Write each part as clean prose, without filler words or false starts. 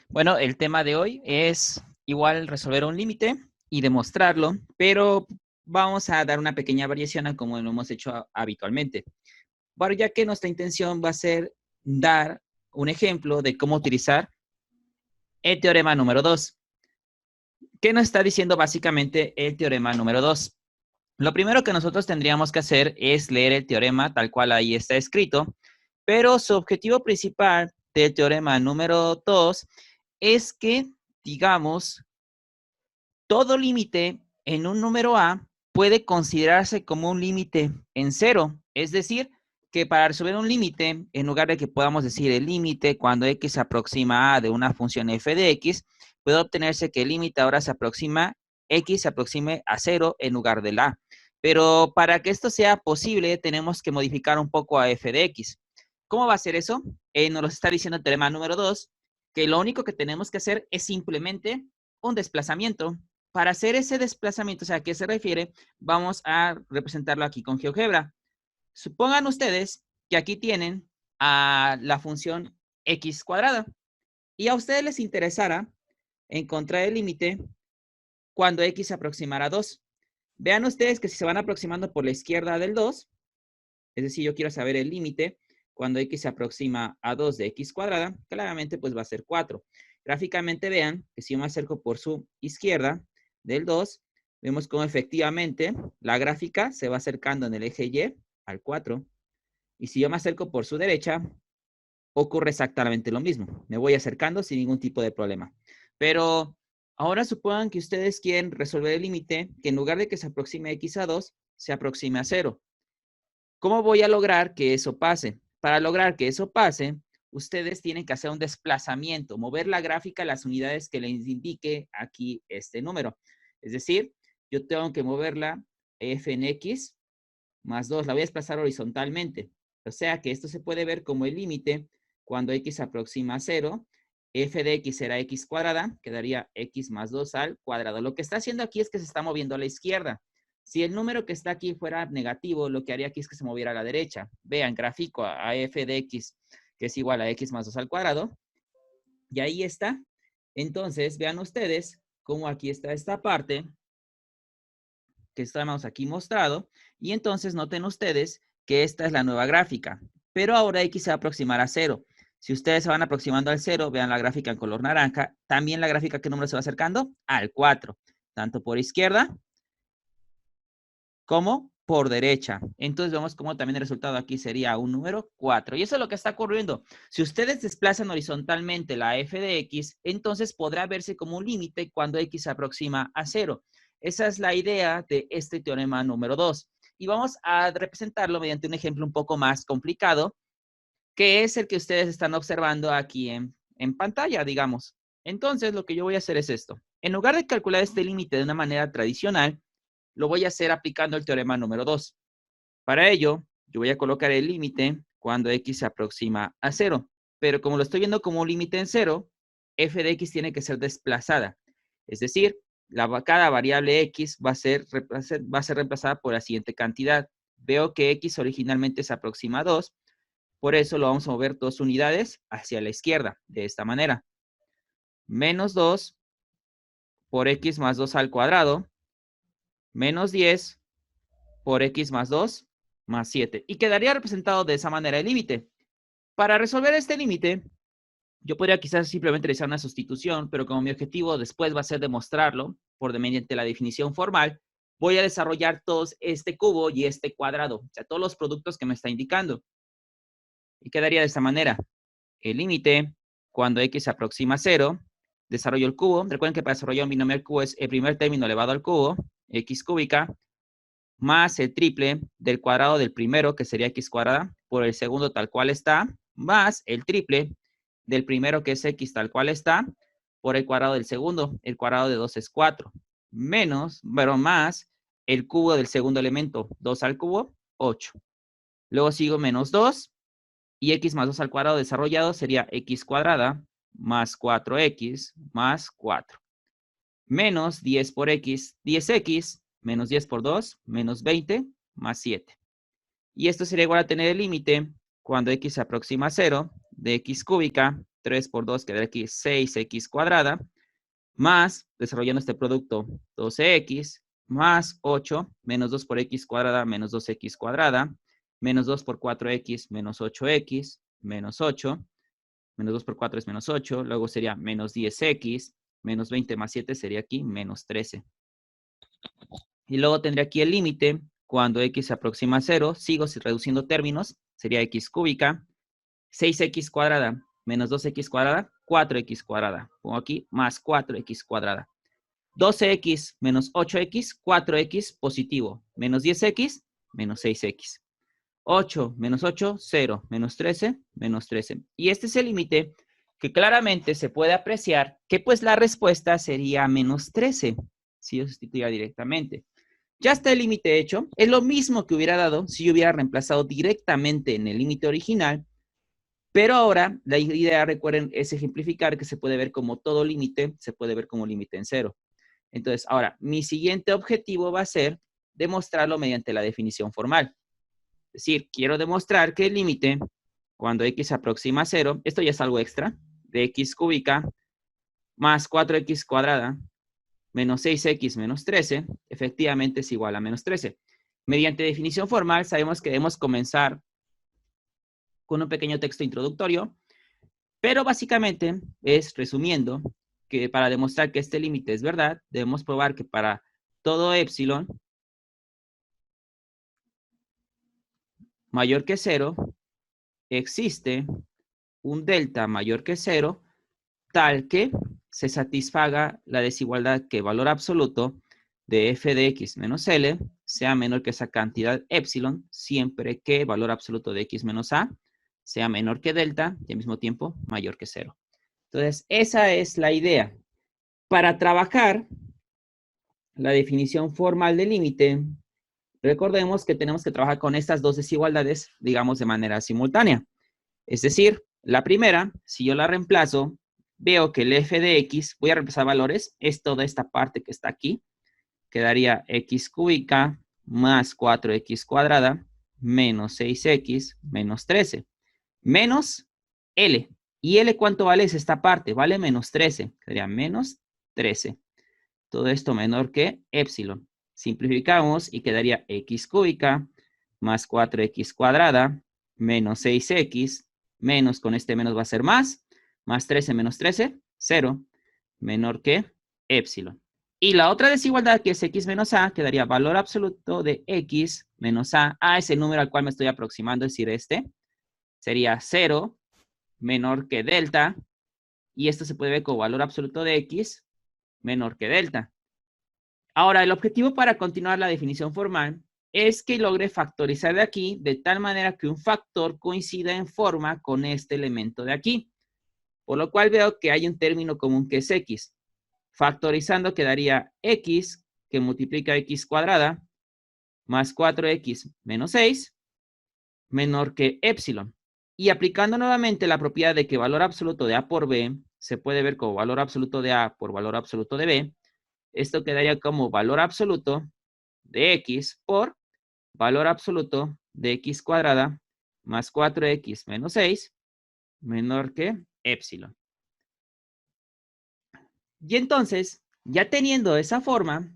Bueno, el tema de hoy es igual resolver un límite y demostrarlo, pero vamos a dar una pequeña variación a como lo hemos hecho habitualmente. Bueno, ya que nuestra intención va a ser dar un ejemplo de cómo utilizar el teorema número 2. ¿Qué nos está diciendo básicamente el teorema número 2? Lo primero que nosotros tendríamos que hacer es leer el teorema tal cual ahí está escrito, pero su objetivo principal del teorema número 2 es que, digamos, todo límite en un número A puede considerarse como un límite en cero. Es decir, que para resolver un límite, en lugar de que podamos decir el límite cuando x se aproxima a de una función f de x, puede obtenerse que el límite ahora se aproxima, x se aproxime a cero en lugar del a. Pero para que esto sea posible, tenemos que modificar un poco a f de x. ¿Cómo va a ser eso? Nos lo está diciendo el teorema número 2, que lo único que tenemos que hacer es simplemente un desplazamiento. Para hacer ese desplazamiento, o sea, ¿a qué se refiere? Vamos a representarlo aquí con GeoGebra. Supongan ustedes que aquí tienen a la función x cuadrada y a ustedes les interesara encontrar el límite cuando x se aproximara a 2. Vean ustedes que si se van aproximando por la izquierda del 2, es decir, yo quiero saber el límite cuando x se aproxima a 2 de x cuadrada, claramente pues va a ser 4. Gráficamente vean que si yo me acerco por su izquierda del 2, vemos cómo efectivamente la gráfica se va acercando en el eje Y al 4. Y si yo me acerco por su derecha, ocurre exactamente lo mismo. Me voy acercando sin ningún tipo de problema. Pero ahora supongan que ustedes quieren resolver el límite que en lugar de que se aproxime x a 2, se aproxime a 0. ¿Cómo voy a lograr que eso pase? Para lograr que eso pase, ustedes tienen que hacer un desplazamiento, mover la gráfica a las unidades que les indique aquí este número. Es decir, yo tengo que moverla f en x más 2, la voy a desplazar horizontalmente. O sea que esto se puede ver como el límite cuando x se aproxima a 0. F de x será x cuadrada, quedaría x más 2 al cuadrado. Lo que está haciendo aquí es que se está moviendo a la izquierda. Si el número que está aquí fuera negativo, lo que haría aquí es que se moviera a la derecha. Vean, gráfico a f de x, que es igual a x más 2 al cuadrado. Y ahí está. Entonces, vean ustedes cómo aquí está esta parte que estamos aquí mostrado. Y entonces noten ustedes que esta es la nueva gráfica. Pero ahora x se va a aproximar a 0. Si ustedes se van aproximando al 0, vean la gráfica en color naranja. También la gráfica, ¿qué número se va acercando? Al 4. Tanto por izquierda como por derecha. Entonces vemos cómo también el resultado aquí sería un número 4. Y eso es lo que está ocurriendo. Si ustedes desplazan horizontalmente la f de x, entonces podrá verse como un límite cuando x se aproxima a 0. Esa es la idea de este teorema número 2. Y vamos a representarlo mediante un ejemplo un poco más complicado, que es el que ustedes están observando aquí en pantalla, digamos. Entonces, lo que yo voy a hacer es esto. En lugar de calcular este límite de una manera tradicional, lo voy a hacer aplicando el teorema número 2. Para ello, yo voy a colocar el límite cuando x se aproxima a 0. Pero como lo estoy viendo como un límite en 0, f de x tiene que ser desplazada. Es decir, cada variable x va a ser reemplazada por la siguiente cantidad. Veo que x originalmente se aproxima a 2, por eso lo vamos a mover 2 unidades hacia la izquierda, de esta manera. Menos 2 por x más 2 al cuadrado, menos 10 por x más 2 más 7. Y quedaría representado de esa manera el límite. Para resolver este límite, yo podría quizás simplemente realizar una sustitución, pero como mi objetivo después va a ser demostrarlo mediante la definición formal, voy a desarrollar todos este cubo y este cuadrado, o sea, todos los productos que me está indicando. Y quedaría de esta manera. El límite, cuando x se aproxima a 0, desarrollo el cubo. Recuerden que para desarrollar un binomio al cubo es el primer término elevado al cubo, x cúbica, más el triple del cuadrado del primero, que sería x cuadrada, por el segundo tal cual está, más el triple del primero, que es x tal cual está, por el cuadrado del segundo. El cuadrado de 2 es 4. Más el cubo del segundo elemento, 2 al cubo, 8. Luego sigo menos 2, y x más 2 al cuadrado desarrollado sería x cuadrada más 4x más 4. Menos 10 por x, 10x, menos 10 por 2, menos 20, más 7. Y esto sería igual a tener el límite cuando x se aproxima a 0 de x cúbica 3 por 2 quedaría aquí 6x cuadrada, más, desarrollando este producto, 12x, más 8, menos 2 por x cuadrada, menos 2x cuadrada, menos 2 por 4x, menos 8x, menos 8, menos 2 por 4 es menos 8, luego sería menos 10x, menos 20 más 7 sería aquí menos 13. Y luego tendría aquí el límite, cuando x se aproxima a 0, sigo reduciendo términos, sería x cúbica, 6x cuadrada, menos 2x cuadrada, 4x cuadrada. Pongo aquí más 4x cuadrada. 12x menos 8x, 4x positivo, menos 10x, menos 6x. 8 menos 8, 0, menos 13, menos 13. Y este es el límite que claramente se puede apreciar que pues la respuesta sería menos 13, si yo sustituya directamente. Ya está el límite hecho. Es lo mismo que hubiera dado si yo hubiera reemplazado directamente en el límite original, pero ahora la idea, recuerden, es ejemplificar que se puede ver como todo límite, se puede ver como límite en cero. Entonces, ahora, mi siguiente objetivo va a ser demostrarlo mediante la definición formal. Es decir, quiero demostrar que el límite, cuando x se aproxima a 0, esto ya es algo extra, de x cúbica más 4x cuadrada menos 6x menos 13, efectivamente es igual a menos 13. Mediante definición formal, sabemos que debemos comenzar con un pequeño texto introductorio, pero básicamente es, resumiendo, que para demostrar que este límite es verdad, debemos probar que para todo epsilon mayor que 0, existe un delta mayor que 0, tal que se satisfaga la desigualdad que valor absoluto de f de x menos L sea menor que esa cantidad epsilon, siempre que valor absoluto de x menos a sea menor que delta y al mismo tiempo mayor que 0. Entonces, esa es la idea. Para trabajar la definición formal del límite, recordemos que tenemos que trabajar con estas dos desigualdades, digamos, de manera simultánea. Es decir, la primera, si yo la reemplazo, veo que el f de x, voy a reemplazar valores, es toda esta parte que está aquí, quedaría x cúbica más 4x cuadrada menos 6x menos 13, menos L. ¿Y L cuánto vale? Es esta parte, vale menos 13, quedaría menos 13. Todo esto menor que epsilon. Simplificamos y quedaría x cúbica más 4x cuadrada menos 6x menos, con este menos va a ser más 13 menos 13, 0, menor que epsilon. Y la otra desigualdad, que es x menos a, quedaría valor absoluto de x menos a. A es el número al cual me estoy aproximando, es decir, este. Sería 0 menor que delta. Y esto se puede ver como valor absoluto de x menor que delta. Ahora, el objetivo para continuar la definición formal es que logre factorizar de aquí de tal manera que un factor coincida en forma con este elemento de aquí. Por lo cual veo que hay un término común que es x. Factorizando quedaría x, que multiplica x cuadrada, más 4x menos 6, menor que epsilon. Y aplicando nuevamente la propiedad de que valor absoluto de a por b se puede ver como valor absoluto de a por valor absoluto de b, esto quedaría como valor absoluto de x por valor absoluto de x cuadrada más 4x menos 6 menor que epsilon. Y entonces, ya teniendo esa forma,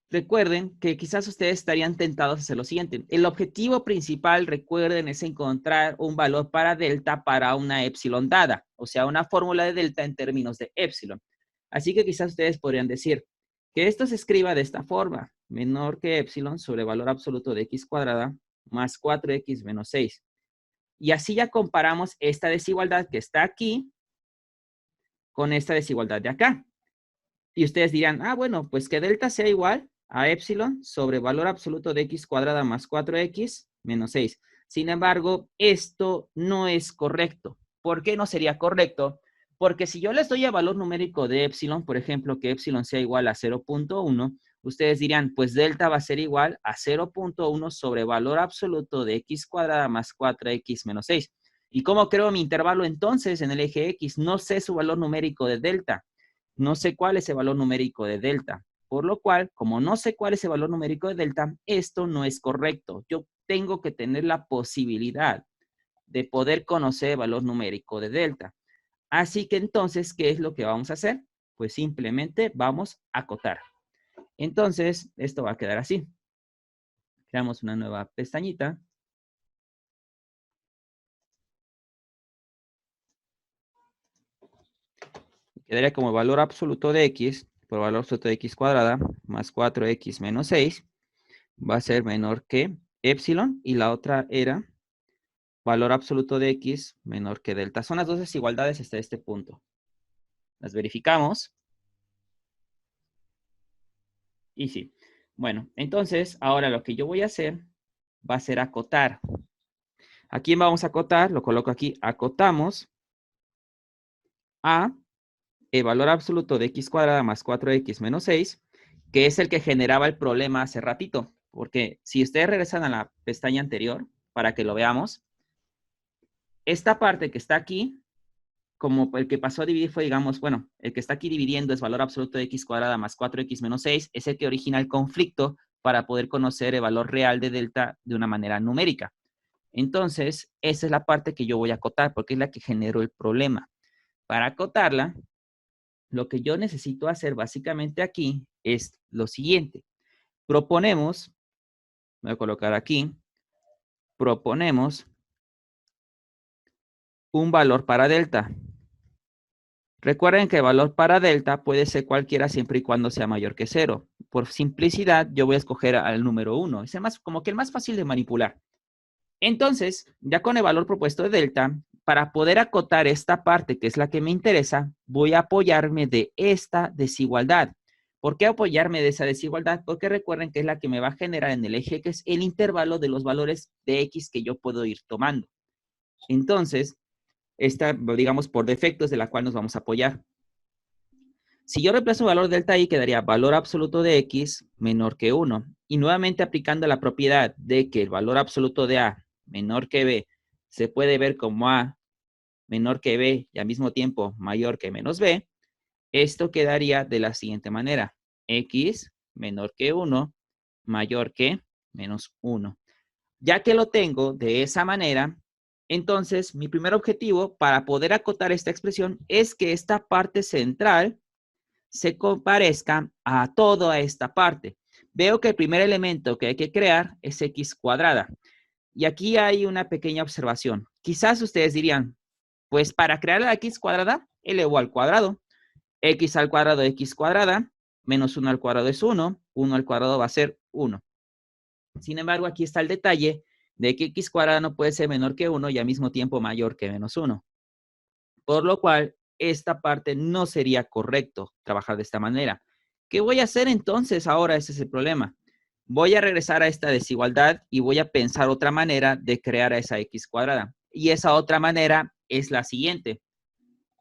recuerden que quizás ustedes estarían tentados a hacer lo siguiente. El objetivo principal, recuerden, es encontrar un valor para delta para una epsilon dada, o sea, una fórmula de delta en términos de epsilon. Así que quizás ustedes podrían decir que esto se escriba de esta forma, menor que epsilon sobre valor absoluto de x cuadrada más 4x menos 6. Y así ya comparamos esta desigualdad que está aquí con esta desigualdad de acá. Y ustedes dirán, ah, bueno, pues que delta sea igual a epsilon sobre valor absoluto de x cuadrada más 4x menos 6. Sin embargo, esto no es correcto. ¿Por qué no sería correcto? Porque si yo les doy el valor numérico de epsilon, por ejemplo, que epsilon sea igual a 0.1, ustedes dirían, pues delta va a ser igual a 0.1 sobre valor absoluto de x cuadrada más 4x menos 6. ¿Y cómo creo mi intervalo entonces en el eje x? No sé su valor numérico de delta. No sé cuál es el valor numérico de delta. Por lo cual, como no sé cuál es el valor numérico de delta, esto no es correcto. Yo tengo que tener la posibilidad de poder conocer el valor numérico de delta. Así que entonces, ¿qué es lo que vamos a hacer? Pues simplemente vamos a acotar. Entonces, esto va a quedar así. Creamos una nueva pestañita. Quedaría como valor absoluto de x por valor absoluto de x cuadrada más 4x menos 6 va a ser menor que epsilon, y la otra era valor absoluto de x menor que delta. Son las dos desigualdades hasta este punto. Las verificamos. Y sí. Bueno, entonces ahora lo que yo voy a hacer va a ser acotar. ¿A quién vamos a acotar? Lo coloco aquí. Acotamos a el valor absoluto de x cuadrada más 4x menos 6, que es el que generaba el problema hace ratito. Porque si ustedes regresan a la pestaña anterior, para que lo veamos, esta parte que está aquí, como el que pasó a dividir fue, digamos, bueno, el que está aquí dividiendo es valor absoluto de x cuadrada más 4x menos 6, es el que origina el conflicto para poder conocer el valor real de delta de una manera numérica. Entonces, esa es la parte que yo voy a acotar, porque es la que generó el problema. Para acotarla, lo que yo necesito hacer básicamente aquí es lo siguiente. Proponemos, voy a colocar aquí, proponemos un valor para delta. Recuerden que el valor para delta puede ser cualquiera siempre y cuando sea mayor que 0. Por simplicidad, yo voy a escoger al número 1. Es como que el más fácil de manipular. Entonces, ya con el valor propuesto de delta, para poder acotar esta parte, que es la que me interesa, voy a apoyarme de esta desigualdad. ¿Por qué apoyarme de esa desigualdad? Porque recuerden que es la que me va a generar en el eje, que es el intervalo de los valores de x que yo puedo ir tomando. Entonces, esta, digamos, por defecto es de la cual nos vamos a apoyar. Si yo reemplazo el valor delta i, quedaría valor absoluto de x menor que 1. Y nuevamente aplicando la propiedad de que el valor absoluto de a menor que b se puede ver como a menor que b y al mismo tiempo mayor que menos b, esto quedaría de la siguiente manera. X menor que 1 mayor que menos 1. Ya que lo tengo de esa manera, entonces mi primer objetivo para poder acotar esta expresión es que esta parte central se comparezca a toda esta parte. Veo que el primer elemento que hay que crear es x cuadrada. Y aquí hay una pequeña observación. Quizás ustedes dirían, pues para crear la x cuadrada, elevo al cuadrado. X al cuadrado de x cuadrada, menos 1 al cuadrado es 1. 1 al cuadrado va a ser 1. Sin embargo, aquí está el detalle de que x cuadrada no puede ser menor que 1 y al mismo tiempo mayor que menos 1. Por lo cual, esta parte no sería correcto trabajar de esta manera. ¿Qué voy a hacer entonces ahora? Ese es el problema. Voy a regresar a esta desigualdad y voy a pensar otra manera de crear a esa x cuadrada. Y esa otra manera es la siguiente.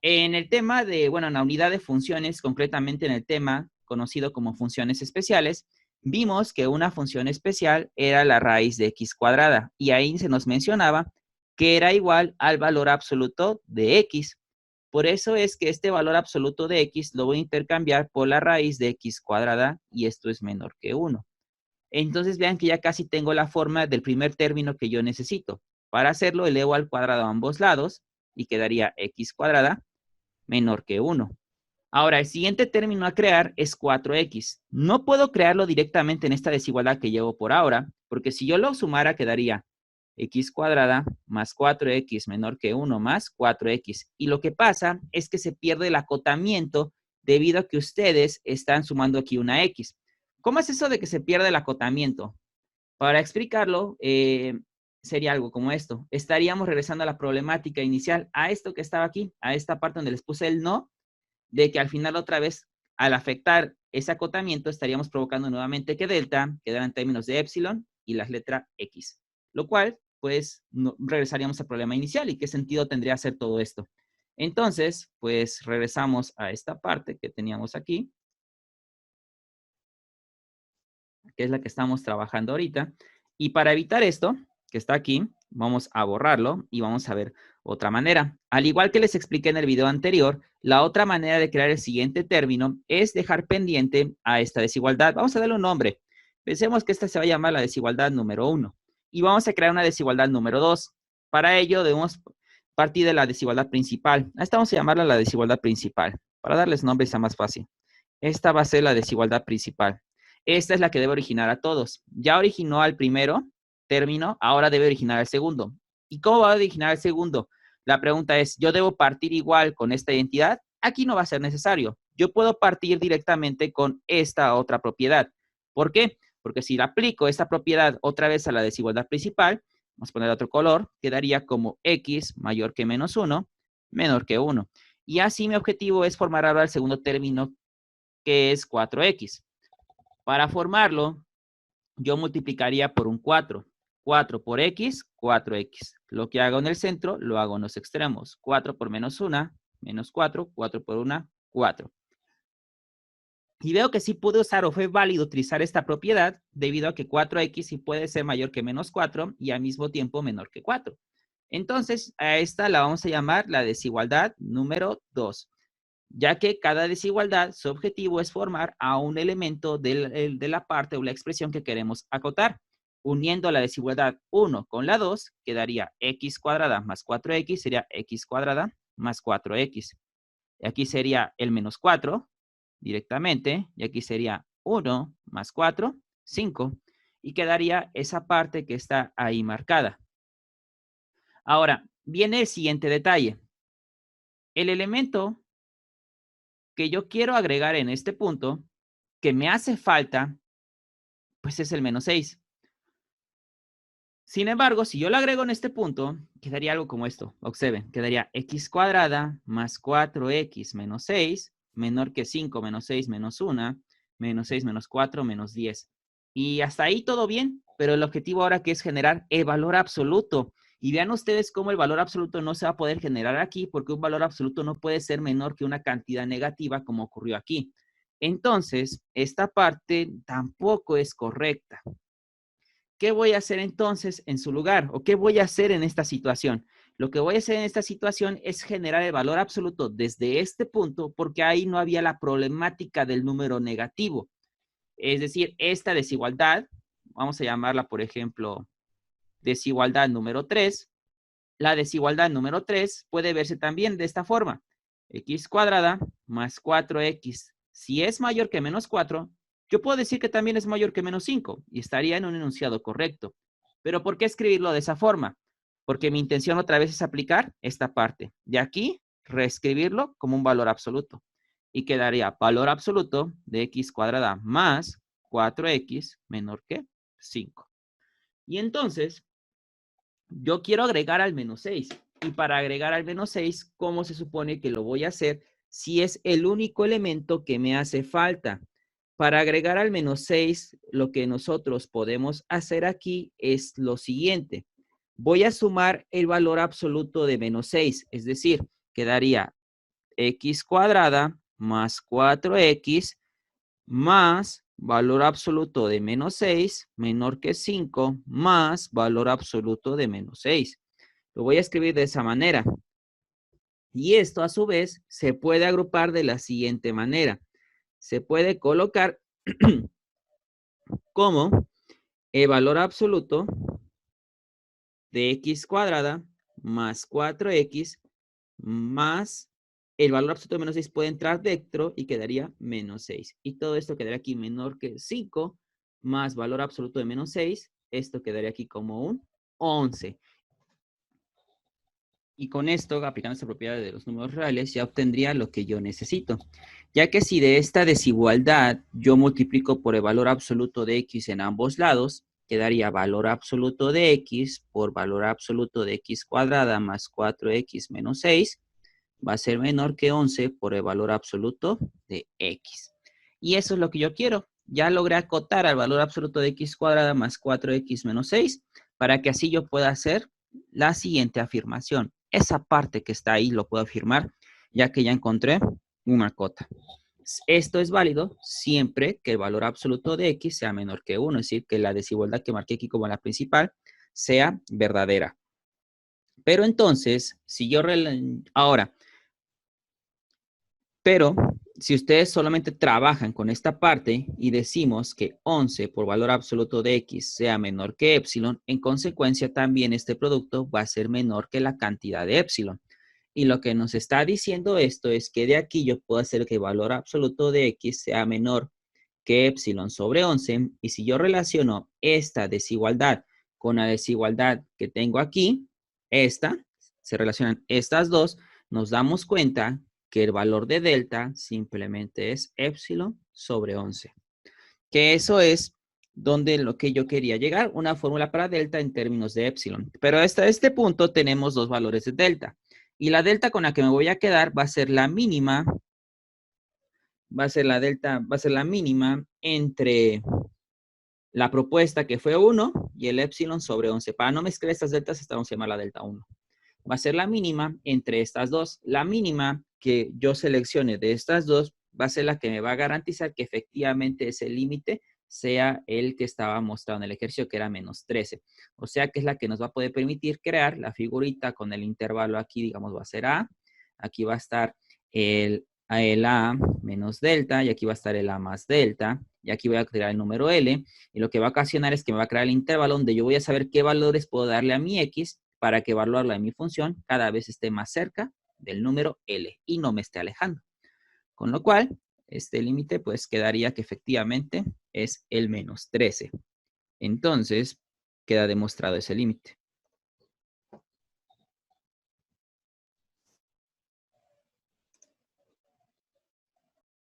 En el tema de, bueno, en la unidad de funciones, concretamente en el tema conocido como funciones especiales, vimos que una función especial era la raíz de x cuadrada. Y ahí se nos mencionaba que era igual al valor absoluto de x. Por eso es que este valor absoluto de x lo voy a intercambiar por la raíz de x cuadrada y esto es menor que 1. Entonces vean que ya casi tengo la forma del primer término que yo necesito. Para hacerlo elevo al cuadrado a ambos lados y quedaría x cuadrada menor que 1. Ahora, el siguiente término a crear es 4x. No puedo crearlo directamente en esta desigualdad que llevo por ahora, porque si yo lo sumara quedaría x cuadrada más 4x menor que 1 más 4x. Y lo que pasa es que se pierde el acotamiento debido a que ustedes están sumando aquí una x. ¿Cómo es eso de que se pierde el acotamiento? Para explicarlo, sería algo como esto. Estaríamos regresando a la problemática inicial, a esto que estaba aquí, a esta parte donde les puse el no, de que al final otra vez, al afectar ese acotamiento, estaríamos provocando nuevamente que delta quedara en términos de epsilon y la letra x. Lo cual, pues, no, regresaríamos al problema inicial. ¿Y qué sentido tendría hacer todo esto? Entonces, pues, regresamos a esta parte que teníamos aquí, que es la que estamos trabajando ahorita. Y para evitar esto, que está aquí, vamos a borrarlo y vamos a ver otra manera. Al igual que les expliqué en el video anterior, la otra manera de crear el siguiente término es dejar pendiente a esta desigualdad. Vamos a darle un nombre. Pensemos que esta se va a llamar la desigualdad número 1. Y vamos a crear una desigualdad número 2. Para ello debemos partir de la desigualdad principal. A esta vamos a llamarla la desigualdad principal. Para darles nombre sea más fácil. Esta va a ser la desigualdad principal. Esta es la que debe originar a todos. Ya originó al primero término, ahora debe originar al segundo. ¿Y cómo va a originar al segundo? La pregunta es, ¿yo debo partir igual con esta identidad? Aquí no va a ser necesario. Yo puedo partir directamente con esta otra propiedad. ¿Por qué? Porque si le aplico esta propiedad otra vez a la desigualdad principal, vamos a poner otro color, quedaría como x mayor que menos 1, menor que 1. Y así mi objetivo es formar ahora el segundo término, que es 4x. Para formarlo, yo multiplicaría por un 4. 4 por x, 4x. Lo que hago en el centro, lo hago en los extremos. 4 por menos 1, menos 4. 4 por 1, 4. Y veo que sí pude usar o fue válido utilizar esta propiedad debido a que 4x sí puede ser mayor que menos 4 y al mismo tiempo menor que 4. Entonces, a esta la vamos a llamar la desigualdad número 2. Ya que cada desigualdad, su objetivo es formar a un elemento de la parte o la expresión que queremos acotar. Uniendo la desigualdad 1 con la 2, quedaría x cuadrada más 4x, sería x cuadrada más 4x. Y aquí sería el menos 4 directamente, y aquí sería 1 más 4, 5, y quedaría esa parte que está ahí marcada. Ahora, viene el siguiente detalle. El elemento que yo quiero agregar en este punto, que me hace falta, pues es el menos 6. Sin embargo, si yo lo agrego en este punto, quedaría algo como esto. Observen, quedaría x cuadrada más 4x menos 6, menor que 5 menos 6 menos 1, menos 6 menos 4 menos 10. Y hasta ahí todo bien, pero el objetivo ahora que es generar el valor absoluto. Y vean ustedes cómo el valor absoluto no se va a poder generar aquí porque un valor absoluto no puede ser menor que una cantidad negativa como ocurrió aquí. Entonces, esta parte tampoco es correcta. ¿Qué voy a hacer entonces en su lugar? ¿O qué voy a hacer en esta situación? Lo que voy a hacer en esta situación es generar el valor absoluto desde este punto porque ahí no había la problemática del número negativo. Es decir, esta desigualdad, vamos a llamarla, por ejemplo, desigualdad número 3. La desigualdad número 3 puede verse también de esta forma. X cuadrada más 4x. Si es mayor que menos 4, yo puedo decir que también es mayor que menos 5 y estaría en un enunciado correcto. Pero ¿por qué escribirlo de esa forma? Porque mi intención otra vez es aplicar esta parte. De aquí, reescribirlo como un valor absoluto. Y quedaría valor absoluto de x cuadrada más 4x menor que 5. Y entonces, yo quiero agregar al menos 6. Y para agregar al menos 6, ¿cómo se supone que lo voy a hacer si es el único elemento que me hace falta? Para agregar al menos 6, lo que nosotros podemos hacer aquí es lo siguiente. Voy a sumar el valor absoluto de menos 6, es decir, quedaría x cuadrada más 4x más valor absoluto de menos 6 menor que 5 más valor absoluto de menos 6. Lo voy a escribir de esa manera. Y esto a su vez se puede agrupar de la siguiente manera. Se puede colocar como el valor absoluto de x cuadrada más 4x más el valor absoluto de menos 6 puede entrar dentro y quedaría menos 6. Y todo esto quedaría aquí menor que 5 más valor absoluto de menos 6. Esto quedaría aquí como un 11. Y con esto, aplicando esta propiedad de los números reales, ya obtendría lo que yo necesito. Ya que si de esta desigualdad yo multiplico por el valor absoluto de x en ambos lados, quedaría valor absoluto de x por valor absoluto de x cuadrada más 4x menos 6 va a ser menor que 11 por el valor absoluto de x. Y eso es lo que yo quiero. Ya logré acotar al valor absoluto de x cuadrada más 4x menos 6 para que así yo pueda hacer la siguiente afirmación. Esa parte que está ahí lo puedo afirmar ya que ya encontré una cota. Esto es válido siempre que el valor absoluto de x sea menor que 1, es decir, que la desigualdad que marqué aquí como la principal sea verdadera. Pero entonces, si yo ahora, pero si ustedes solamente trabajan con esta parte y decimos que 11 por valor absoluto de X sea menor que epsilon, en consecuencia también este producto va a ser menor que la cantidad de epsilon. Y lo que nos está diciendo esto es que de aquí yo puedo hacer que el valor absoluto de X sea menor que epsilon sobre 11. Y si yo relaciono esta desigualdad con la desigualdad que tengo aquí, se relacionan estas dos, nos damos cuenta que el valor de delta simplemente es epsilon sobre 11. Que eso es donde lo que yo quería llegar, una fórmula para delta en términos de epsilon. Pero hasta este punto tenemos dos valores de delta. Y la delta con la que me voy a quedar va a ser la mínima, va a ser la delta, va a ser la mínima entre la propuesta que fue 1 y el epsilon sobre 11. Para no mezclar estas deltas, esta vamos a llamar la delta 1. Va a ser la mínima entre estas dos. La mínima que yo seleccione de estas dos va a ser la que me va a garantizar que efectivamente ese límite sea el que estaba mostrado en el ejercicio, que era menos 13. O sea que es la que nos va a poder permitir crear la figurita con el intervalo aquí, digamos, va a ser A. Aquí va a estar el A menos delta y aquí va a estar el A más delta. Y aquí voy a crear el número L. Y lo que va a ocasionar es que me va a crear el intervalo donde yo voy a saber qué valores puedo darle a mi X para que evaluarla de mi función cada vez esté más cerca del número L y no me esté alejando. Con lo cual, este límite pues quedaría que efectivamente es el menos 13. Entonces, queda demostrado ese límite.